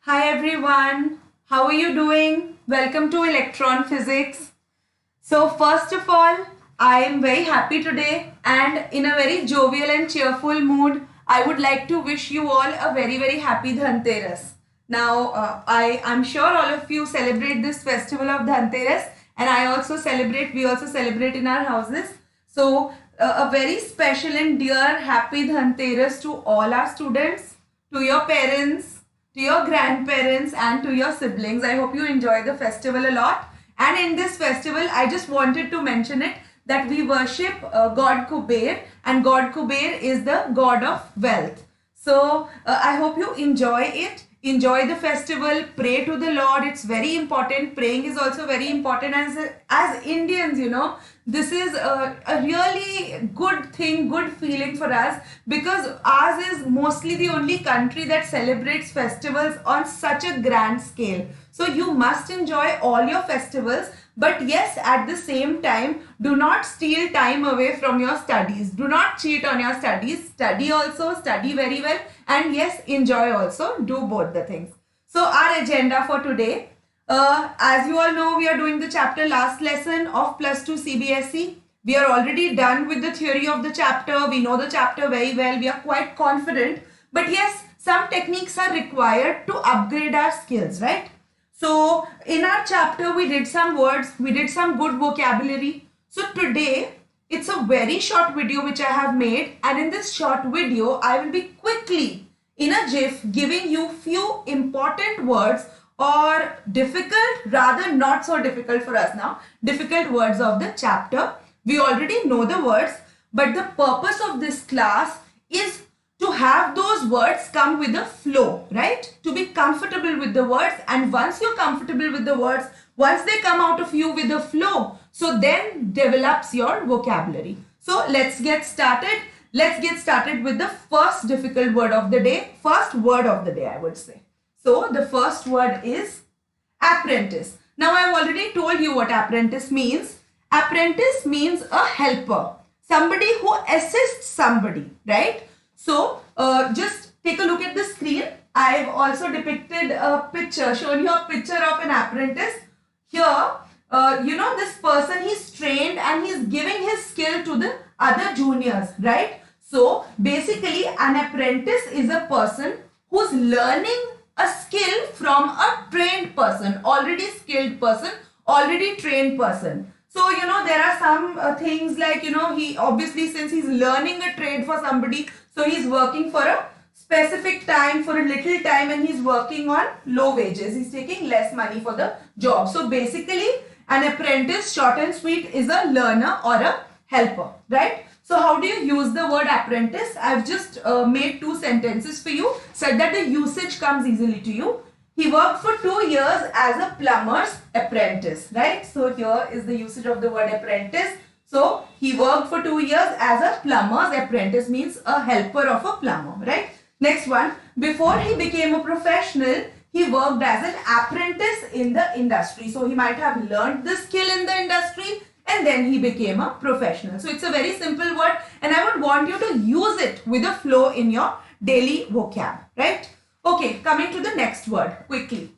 Hi everyone, how are you doing? Welcome to Electron Physics. So first of all, I am very happy today and in a very jovial and cheerful mood. I would like to wish you all a very happy Dhanteras. Now, I'm sure all of you celebrate this festival of Dhanteras and we also celebrate in our houses. So a very special and dear happy Dhanteras to all our students, to your parents, to your grandparents and to your siblings. I hope you enjoy the festival a lot. And in this festival, I just wanted to mention it that we worship God Kuber, and God Kuber is the god of wealth. So I hope you enjoy it. Enjoy the festival, pray to the Lord. It's very important. Praying is also very important as Indians, you know. This is a really good thing, good feeling for us, because ours is mostly the only country that celebrates festivals on such a grand scale. So you must enjoy all your festivals, but yes, at the same time, do not steal time away from your studies. Do not cheat on your studies. Study also, study very well, and yes, enjoy also. Do both the things. So our agenda for today, as you all know, we are doing the chapter last lesson of plus 2 CBSE. We are already done with the theory of the chapter. We know the chapter very well. We are quite confident. But yes, some techniques are required to upgrade our skills, right? So in our chapter, we did some words. We did some good vocabulary. So today, it's a very short video which I have made. And in this short video, I will be quickly, in a GIF, giving you few important words or difficult, rather not so difficult for us now, difficult words of the chapter. We already know the words, but the purpose of this class is to have those words come with a flow, right? To be comfortable with the words, and once you're comfortable with the words, once they come out of you with a flow, so then develops your vocabulary. So let's get started. Let's get started with the first difficult word of the day, first word of the day, I would say. So the first word is apprentice. Now I've already told you what apprentice means. Apprentice means a helper, somebody who assists somebody, right? So just take a look at the screen. I've also depicted a picture, shown you a picture of an apprentice. Here, you know, this person, he's trained and he's giving his skill to the other juniors, right? So basically an apprentice is a person who's learning a skill from a trained person, already skilled person, already trained person. So, you know, there are some things like, you know, he obviously, since he's learning a trade for somebody, so he's working for a specific time, for a little time, and he's working on low wages. He's taking less money for the job. So basically, an apprentice, short and sweet, is a learner or a helper, right? So how do you use the word apprentice? I've just made two sentences for you so that the usage comes easily to you. He worked for 2 years as a plumber's apprentice, right? So here is the usage of the word apprentice. So he worked for 2 years as a plumber's apprentice, means a helper of a plumber, right? Next one, before he became a professional, he worked as an apprentice in the industry. So he might have learned the skill in the industry and then he became a professional. So it's a very simple word and I would want you to use it with a flow in your daily vocab, right? Okay, coming to the next word quickly.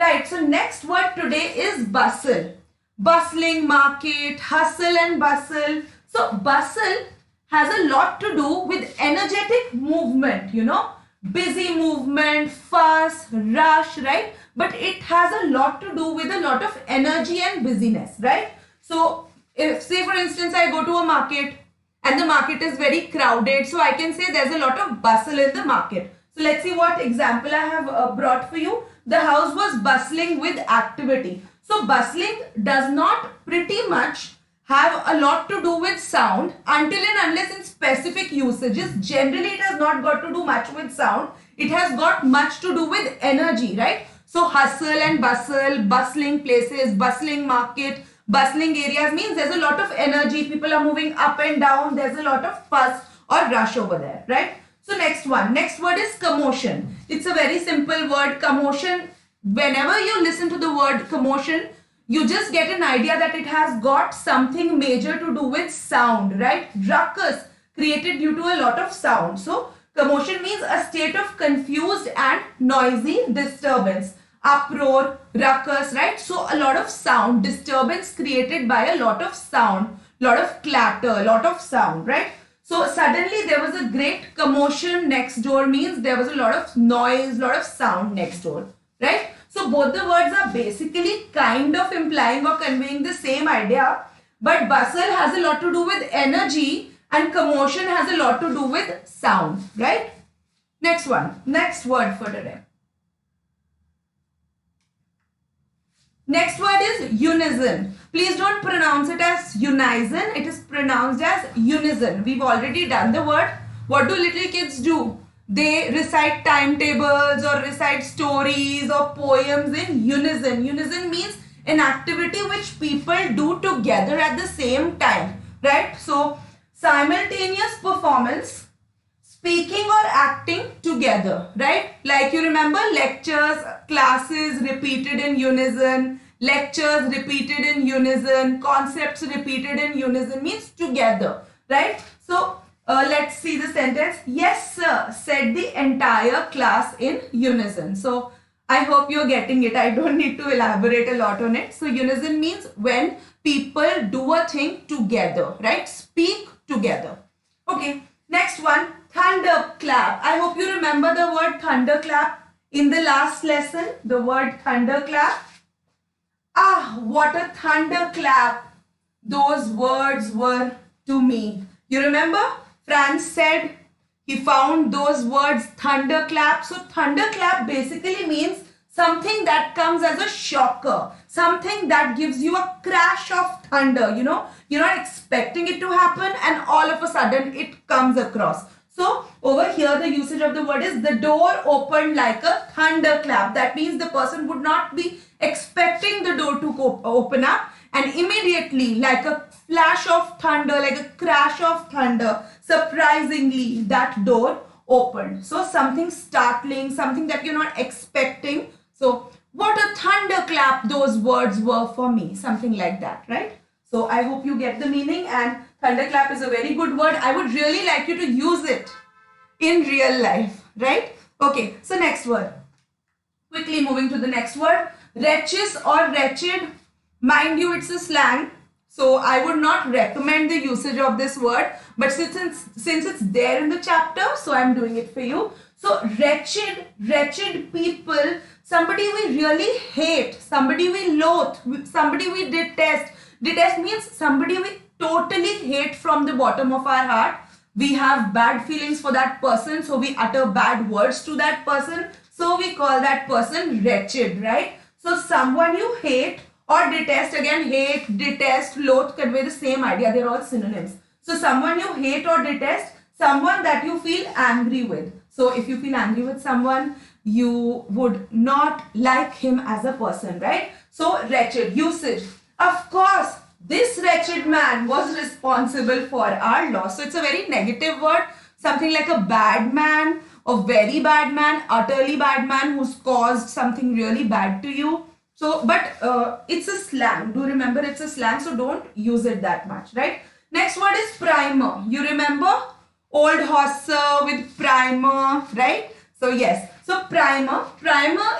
Right, so next word today is bustle. Bustling market, hustle and bustle. So bustle has a lot to do with energetic movement, you know, busy movement, fuss, rush, right? But it has a lot to do with a lot of energy and busyness, right? So if, say for instance, I go to a market and the market is very crowded, so I can say there's a lot of bustle in the market. So let's see what example I have brought for you. The house was bustling with activity. So bustling does not pretty much have a lot to do with sound until and unless in specific usages. Generally, it has not got to do much with sound. It has got much to do with energy, right? So hustle and bustle, bustling places, bustling market, bustling areas means there's a lot of energy. People are moving up and down. There's a lot of fuss or rush over there, right? So next one, next word is commotion. It's a very simple word, commotion. Whenever you listen to the word commotion, you just get an idea that it has got something major to do with sound, right? Ruckus created due to a lot of sound. So Commotion means a state of confused and noisy disturbance. Uproar, ruckus, right? So a lot of sound, disturbance created by a lot of sound, lot of clatter, a lot of sound, right? So suddenly there was a great commotion next door means there was a lot of noise, lot of sound next door, right? So both the words are basically kind of implying or conveying the same idea, but bustle has a lot to do with energy and commotion has a lot to do with sound, right? Next one, next word for today. Next word is unison. Please don't pronounce it as unison. It is pronounced as unison. We've already done the word. What do little kids do? They recite timetables or recite stories or poems in unison. Unison means an activity which people do together at the same time, right? So, simultaneous performance, speaking or acting together, right? Like you remember lectures, classes repeated in unison, lectures repeated in unison, concepts repeated in unison means together, right? So let's see the sentence. Yes, sir, said the entire class in unison. So I hope you're getting it. I don't need to elaborate a lot on it. So unison means when people do a thing together, right? Speak together. Okay, next one, thunderclap. I hope you remember the word thunderclap in the last lesson, the word thunderclap. Ah, what a thunderclap those words were to me. You remember? Franz said he found those words thunderclap. So thunderclap basically means something that comes as a shocker, something that gives you a crash of thunder, you know, you're not expecting it to happen and all of a sudden it comes across. So over here the usage of the word is the door opened like a thunderclap. That means the person would not be expecting the door to open up and immediately like a flash of thunder, like a crash of thunder, surprisingly that door opened. So something startling, something that you're not expecting. So what a thunderclap those words were for me, something like that, right? So I hope you get the meaning, and thunderclap is a very good word. I would really like you to use it in real life, right? Okay, so next word. Quickly moving to the next word. Wretches or wretched. Mind you, it's a slang. So I would not recommend the usage of this word. But since it's there in the chapter, so I'm doing it for you. So wretched people, somebody we really hate, somebody we loathe, somebody we detest. Detest means somebody we totally hate from the bottom of our heart. We have bad feelings for that person, so we utter bad words to that person. So we call that person wretched, right? So someone you hate or detest, again hate, detest, loathe convey the same idea. They're all synonyms. So someone you hate or detest, someone that you feel angry with. So if you feel angry with someone, you would not like him as a person, right? So wretched, usage. Of course, this wretched man was responsible for our loss. So it's a very negative word, something like a bad man, a very bad man, utterly bad man who's caused something really bad to you. So, but it's a slang. Do remember it's a slang, so don't use it that much, right? Next word is primer. You remember? Old Hauser with primer, right? So yes. So primer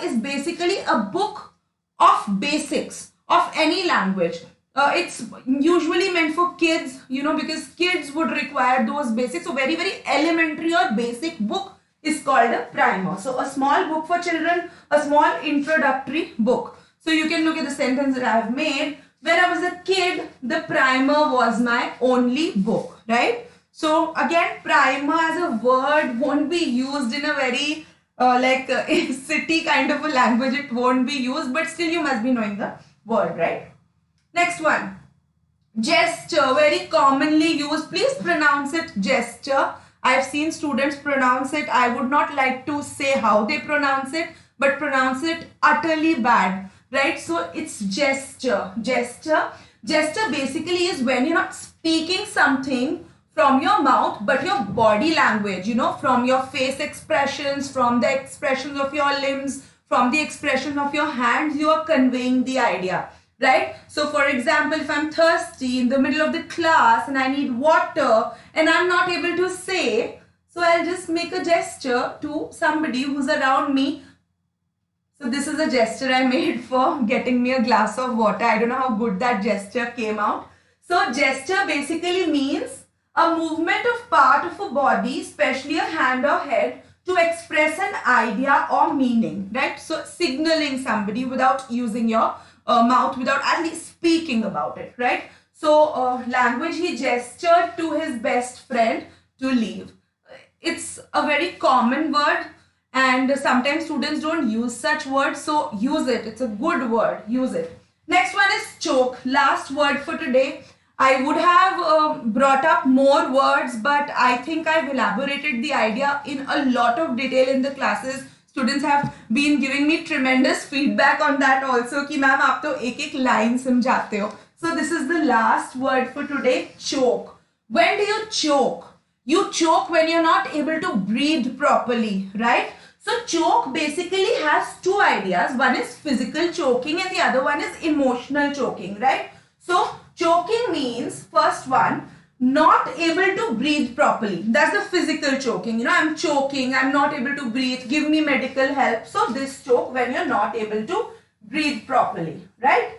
is basically a book of basics of any language. It's usually meant for kids, you know, because kids would require those basics. So very, very elementary or basic book is called a primer. So a small book for children, a small introductory book. So you can look at the sentence that I have made. When I was a kid, the primer was my only book, right? So again, primer as a word won't be used in a very city kind of a language. It won't be used, but still you must be knowing the word, right? Next one, gesture, very commonly used. Please pronounce it gesture. I've seen students pronounce it. I would not like to say how they pronounce it, but pronounce it utterly bad, right? So it's gesture. Gesture basically is when you're not speaking something from your mouth, but your body language, you know, from your face expressions, from the expressions of your limbs, from the expression of your hands, you are conveying the idea, right? So for example, if I'm thirsty in the middle of the class and I need water and I'm not able to say, So I'll just make a gesture to somebody who's around me. So this is a gesture I made for getting me a glass of water. I don't know how good that gesture came out. So gesture basically means a movement of part of a body, especially a hand or head, to express an idea or meaning, right? So signaling somebody without using your mouth, without at least speaking about it, right? So language, he gestured to his best friend to leave. It's a very common word and sometimes students don't use such words, so use it. It's a good word, use it. Next one is choke. Last word for today. I would have brought up more words, but I think I've elaborated the idea in a lot of detail in the classes. Students have been giving me tremendous feedback on that also कि ma'am आप तो एक line समझाते हो. So this is the last word for today, choke. When do you choke? You choke when you're not able to breathe properly, right? So choke basically has two ideas. One is physical choking and the other one is emotional choking, right? So choking means, first one, not able to breathe properly. That's the physical choking. You know, I'm choking, I'm not able to breathe, give me medical help. So this choke when you're not able to breathe properly, right?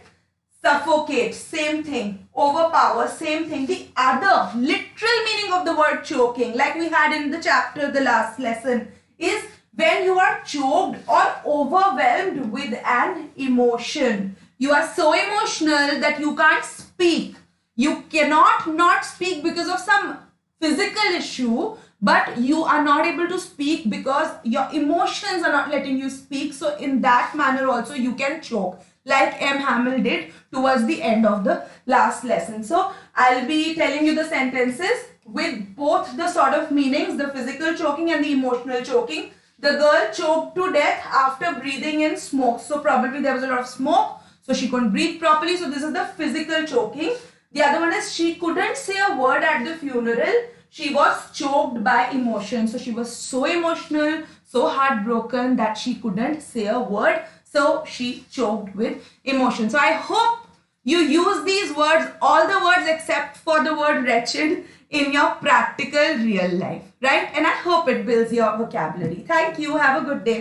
Suffocate, same thing. Overpower, same thing. The other literal meaning of the word choking, like we had in the chapter, the last lesson, is when you are choked or overwhelmed with an emotion. You are so emotional that you can't speak. You cannot not speak because of some physical issue, but you are not able to speak because your emotions are not letting you speak. So in that manner also you can choke, like M. Hamill did towards the end of the last lesson. So I'll be telling you the sentences with both the sort of meanings, the physical choking and the emotional choking. The girl choked to death after breathing in smoke. So probably there was a lot of smoke, so she couldn't breathe properly. So this is the physical choking. The other one is she couldn't say a word at the funeral. She was choked by emotion. So she was so emotional, so heartbroken that she couldn't say a word. So she choked with emotion. So I hope you use these words, all the words except for the word wretched, in your practical real life, right? And I hope it builds your vocabulary. Thank you. Have a good day.